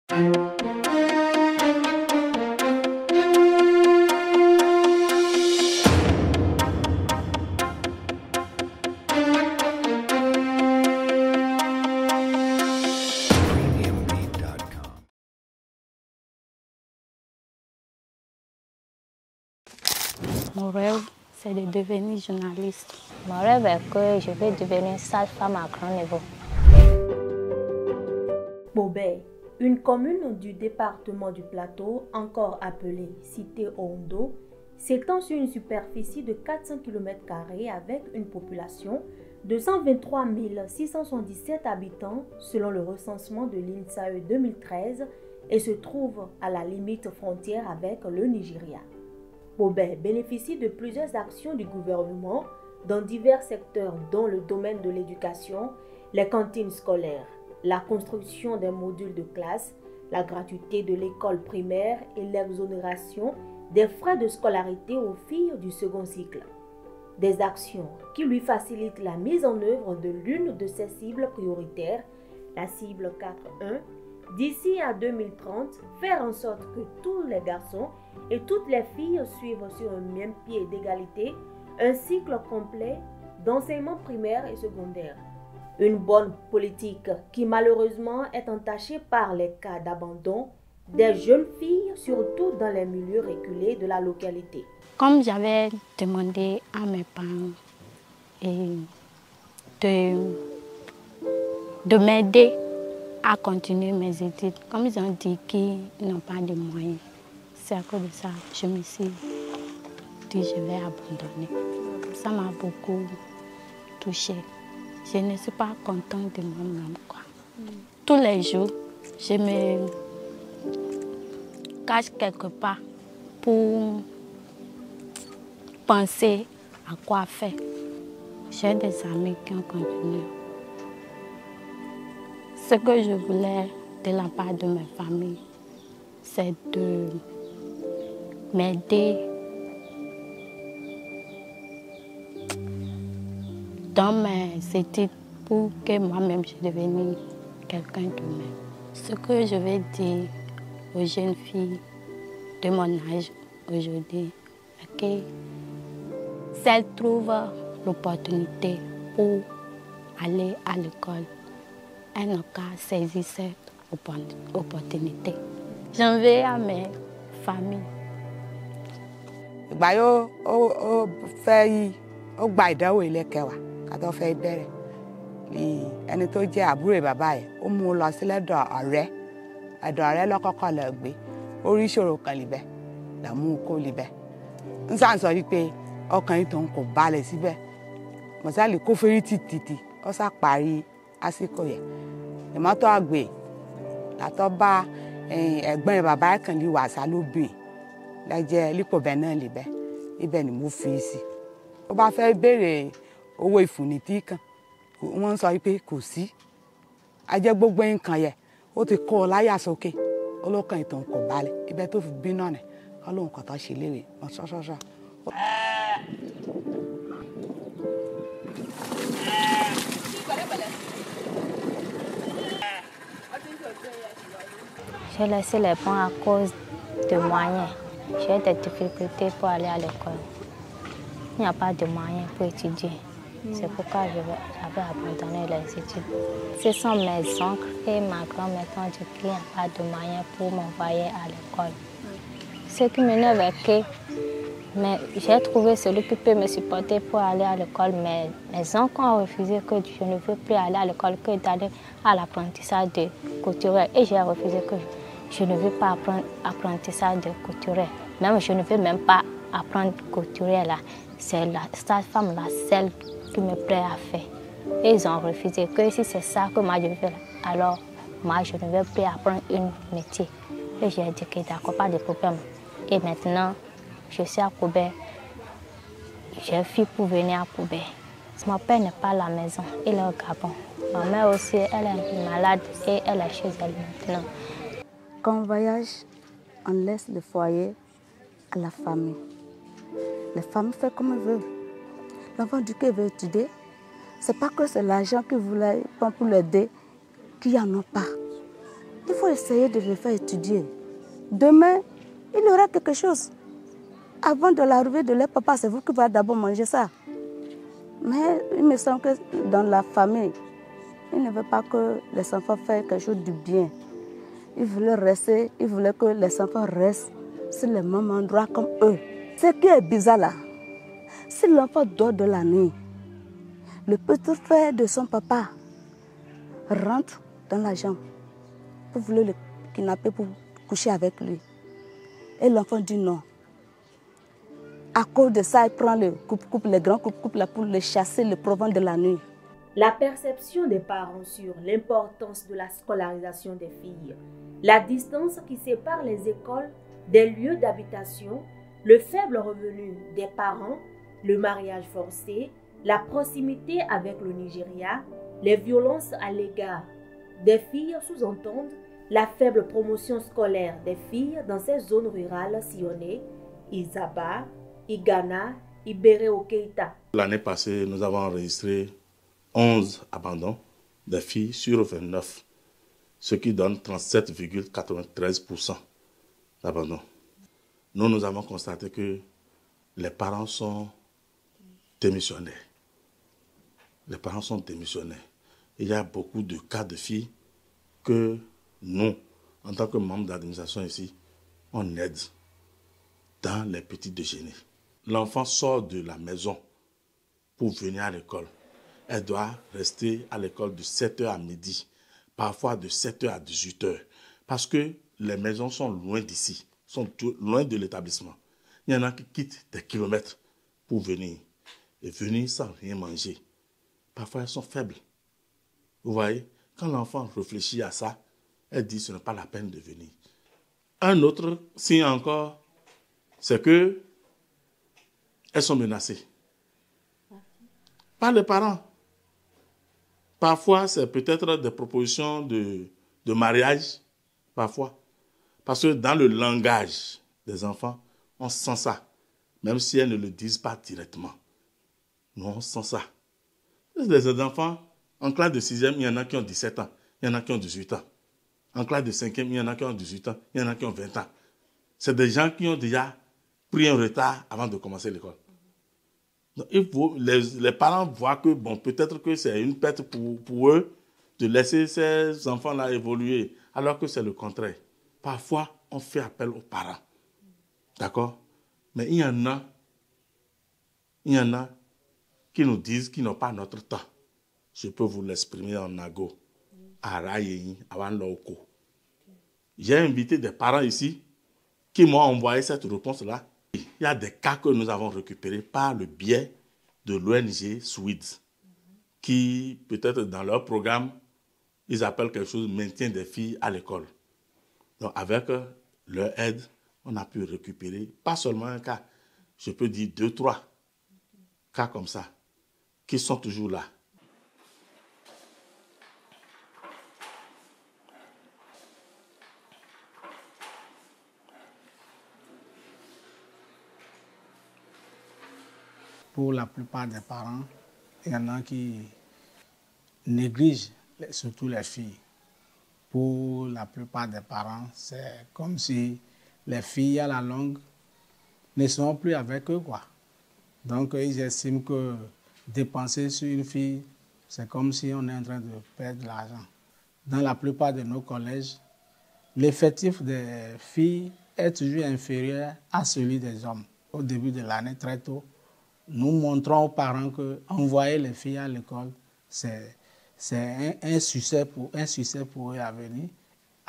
Mon rêve, c'est de devenir journaliste. Mon rêve est que je vais devenir sage-femme à grand niveau. Bobey, une commune du département du Plateau, encore appelée Cité Ondo, s'étend sur une superficie de 400 km² avec une population de 123 677 habitants selon le recensement de l'INSAE 2013 et se trouve à la limite frontière avec le Nigeria. Bobey bénéficie de plusieurs actions du gouvernement dans divers secteurs dont le domaine de l'éducation, les cantines scolaires, la construction des modules de classe, la gratuité de l'école primaire et l'exonération des frais de scolarité aux filles du second cycle. Des actions qui lui facilitent la mise en œuvre de l'une de ses cibles prioritaires, la cible 4.1, d'ici à 2030, faire en sorte que tous les garçons et toutes les filles suivent sur un même pied d'égalité un cycle complet d'enseignement primaire et secondaire. Une bonne politique qui malheureusement est entachée par les cas d'abandon des jeunes filles, surtout dans les milieux reculés de la localité. Comme j'avais demandé à mes parents de m'aider à continuer mes études, comme ils ont dit qu'ils n'ont pas de moyens, c'est à cause de ça que je me suis dit je vais abandonner. Ça m'a beaucoup touchée. Je ne suis pas contente de moi-même, quoi. Tous les jours, je me cache quelque part pour penser à quoi faire. J'ai des amis qui ont continué. Ce que je voulais de la part de ma famille, c'est de m'aider dans mes études pour que moi-même je devienne quelqu'un de même. Ce que je vais dire aux jeunes filles de mon âge aujourd'hui, c'est que si elles trouvent l'opportunité pour aller à l'école, elles n'ont qu'à saisir cette opportunité. J'en veux à mes familles. Ó gba ìdánwò ilé kẹwàá ká tó fẹ́ bẹ̀rẹ̀ ẹni tó jẹ́ àbúrò bàbá ẹ̀ ó mú un lọ sí lọ́dọ̀ ọ̀rẹ́ lọ́kọ́kọ́ lọ gbé orí ìṣòro kan libẹ̀ là mú un kó libẹ̀ ń sàn sọ wípé ọkàn yìí tó ń kò balẹ̀ síbẹ̀ mọ̀sálì kó fẹ́rí tìtìtì ó sá parí àsìkò yẹn ìmọ́tò àgbè látọ́ bá ẹ̀gbọ́n bàbá ẹ̀ kan lè wàsá lóbìn lẹ́jẹ̀ lípòbẹ̀ náà libẹ̀ ibẹ̀ ni mo fi sí ó bá fẹ́ béèrè owó ìfúnnitì kan wọ́n sọ pé kò sí ajẹ́ gbogbo nǹkan yẹ ó ti kọ́ ọ láyà sókè olókan ìtàn kò balẹ̀ ibẹ̀ tó fi bínú ọ̀nà ọlọ́run kan tó ṣe léèrè wọn ṣọ́ṣọ́ṣọ́. J'ai laissé les bancs à cause de moyens. J'ai des difficultés pour aller à l'école. Il n'y a pas de moyens pour étudier. C'est pourquoi j'avais abandonné les études. Ce sont mes oncles et ma grand-mère qui ont dit qu'il n'y a pas de moyens pour m'envoyer à l'école. Ce qui m'énerve est que j'ai trouvé celui qui peut me supporter pour aller à l'école, mais mes oncles ont refusé que je ne veux plus aller à l'école que d'aller à l'apprentissage de couturier. Et j'ai refusé que je ne veux pas apprendre l'apprentissage de couturier. Même je ne veux même pas apprendre couturier là. C'est cette femme là, celle qui me plaît à faire. Et ils ont refusé que si c'est ça que moi je veux, alors moi je ne veux plus apprendre un métier. Et j'ai dit que d'accord, pas de problème. Et maintenant, je suis à Koubé. J'ai fui pour venir à Koubé. Mon père n'est pas à la maison, il est au Gabon. Ma mère aussi, elle est malade et elle est chez elle maintenant. Quand on voyage, on laisse le foyer à la famille. La famille fait comme elle veut. L'enfant dit qu'il veut étudier. Ce n'est pas que c'est l'argent qu'ils voulaient pour l'aider qu'il n'y en a pas. Il faut faut essayer de le faire étudier. Demain, il y aura quelque chose. Avant de l'arrivée de leur papa, c'est vous qui va d'abord manger ça. Mais il me semble que dans la famille, il ne veut pas que les enfants fassent quelque chose de bien. Il voulait que les enfants restent sur le même endroit comme eux. Ce qui est bizarre là, si l'enfant dort de la nuit, le petit frère de son papa rentre dans la chambre pour vouloir le kidnapper, pour coucher avec lui. Et l'enfant dit non. À cause de ça, il prend le coupe-coupe, les grands coupe-coupe là pour le chasser, le provence de la nuit. La perception des parents sur l'importance de la scolarisation des filles, la distance qui sépare les écoles des lieux d'habitation, le faible revenu des parents, le mariage forcé, la proximité avec le Nigeria, les violences à l'égard des filles sous-entendent la faible promotion scolaire des filles dans ces zones rurales sillonnées, Izaba, Igana, Ibere-Okeita. L'année passée, nous avons enregistré 11 abandons des filles sur 29, ce qui donne 37,93% d'abandon. Nous avons constaté que les parents sont démissionnaires. Les parents sont démissionnaires. Il y a beaucoup de cas de filles que nous, en tant que membres d'administration ici, on aide dans les petits déjeuners. L'enfant sort de la maison pour venir à l'école. Elle doit rester à l'école de 7h à midi, parfois de 7h à 18h, parce que les maisons sont loin d'ici, sont loin de l'établissement. Il y en a qui quittent des kilomètres pour venir, et venir sans rien manger. Parfois, elles sont faibles. Vous voyez, quand l'enfant réfléchit à ça, elle dit que ce n'est pas la peine de venir. Un autre signe encore, c'est que elles sont menacées. Par les parents. Parfois, c'est peut-être des propositions de mariage, parfois. Parce que dans le langage des enfants, on sent ça, même si elles ne le disent pas directement. Nous, on sent ça. Les enfants, en classe de 6e, il y en a qui ont 17 ans, il y en a qui ont 18 ans. En classe de 5e, il y en a qui ont 18 ans, il y en a qui ont 20 ans. C'est des gens qui ont déjà pris un retard avant de commencer l'école. Donc, il faut, les parents voient que bon, peut-être que c'est une perte pour eux de laisser ces enfants-là évoluer, alors que c'est le contraire. Parfois, on fait appel aux parents. D'accord? Mais il y en a qui nous disent qu'ils n'ont pas notre temps. Je peux vous l'exprimer en nago. J'ai invité des parents ici qui m'ont envoyé cette réponse-là. Il y a des cas que nous avons récupérés par le biais de l'ONG Swedes, qui, peut-être dans leur programme, ils appellent quelque chose maintien des filles à l'école. Donc, avec leur aide, on a pu récupérer, pas seulement un cas, je peux dire 2, 3 cas comme ça, qui sont toujours là. Pour la plupart des parents, il y en a qui négligent surtout les filles. Pour la plupart des parents, c'est comme si les filles à la longue ne sont plus avec eux, quoi. Donc ils estiment que dépenser sur une fille, c'est comme si on est en train de perdre de l'argent. Dans la plupart de nos collèges, l'effectif des filles est toujours inférieur à celui des hommes. Au début de l'année, très tôt, nous montrons aux parents que envoyer les filles à l'école, c'est un succès pour eux à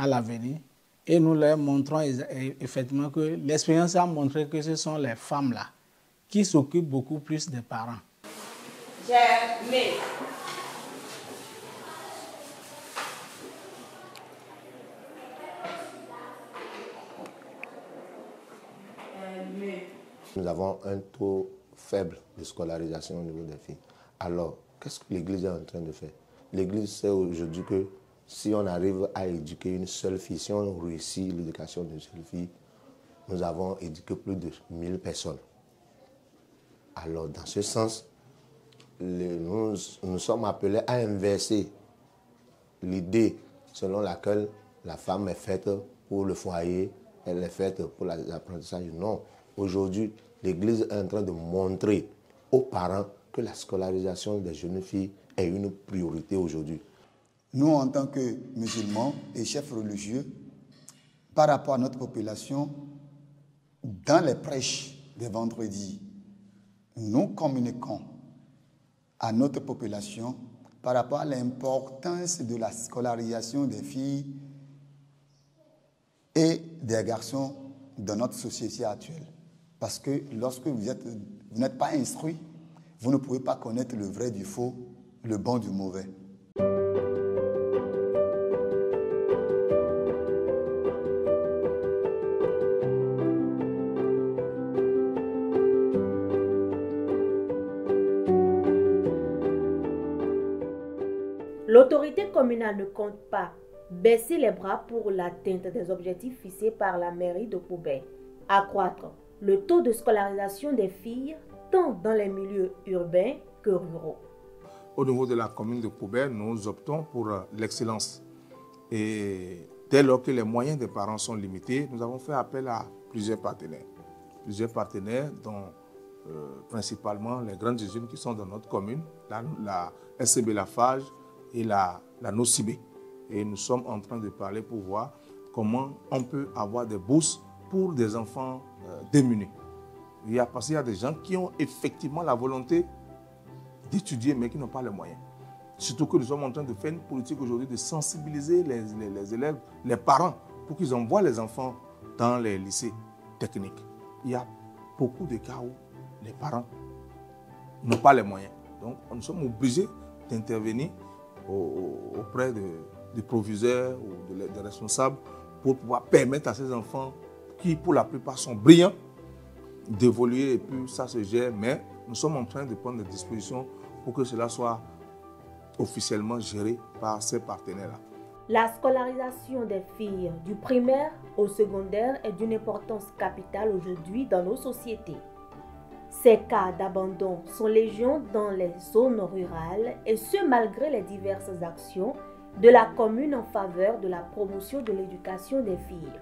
l'avenir. Et nous leur montrons effectivement que l'expérience a montré que ce sont les femmes-là qui s'occupent beaucoup plus des parents. Nous avons un taux faible de scolarisation au niveau des filles. Alors, qu'est-ce que l'Église est en train de faire? L'Église sait aujourd'hui que si on arrive à éduquer une seule fille, si on réussit l'éducation d'une seule fille, nous avons éduqué plus de 1000 personnes. Alors, dans ce sens, nous sommes appelés à inverser l'idée selon laquelle la femme est faite pour le foyer, elle est faite pour l'apprentissage. Non, aujourd'hui, l'Église est en train de montrer aux parents que la scolarisation des jeunes filles est une priorité aujourd'hui. Nous, en tant que musulmans et chefs religieux, par rapport à notre population, dans les prêches des vendredis, nous communiquons à notre population par rapport à l'importance de la scolarisation des filles et des garçons dans notre société actuelle. Parce que lorsque vous n'êtes pas instruit, vous ne pouvez pas connaître le vrai du faux, le bon du mauvais. L'autorité communale ne compte pas baisser les bras pour l'atteinte des objectifs fixés par la mairie de Poubelle. Accroître le taux de scolarisation des filles tant dans les milieux urbains que ruraux. Au niveau de la commune de Poubelle, nous optons pour l'excellence. Et dès lors que les moyens des parents sont limités, nous avons fait appel à plusieurs partenaires. Plusieurs partenaires dont principalement les grandes usines qui sont dans notre commune, la SCB Lafarge et la Nocibé. Et nous sommes en train de parler pour voir comment on peut avoir des bourses pour des enfants démunis. Parce qu'il y a des gens qui ont effectivement la volonté d'étudier mais qui n'ont pas les moyens. Surtout que nous sommes en train de faire une politique aujourd'hui de sensibiliser les élèves, les parents, pour qu'ils envoient les enfants dans les lycées techniques. Il y a beaucoup de cas où les parents n'ont pas les moyens. Donc nous sommes obligés d'intervenir auprès des proviseurs ou des responsables pour pouvoir permettre à ces enfants qui pour la plupart sont brillants d'évoluer et puis ça se gère. Mais nous sommes en train de prendre des dispositions pour que cela soit officiellement géré par ces partenaires-là. La scolarisation des filles du primaire au secondaire est d'une importance capitale aujourd'hui dans nos sociétés. Ces cas d'abandon sont légion dans les zones rurales et ce malgré les diverses actions de la commune en faveur de la promotion de l'éducation des filles.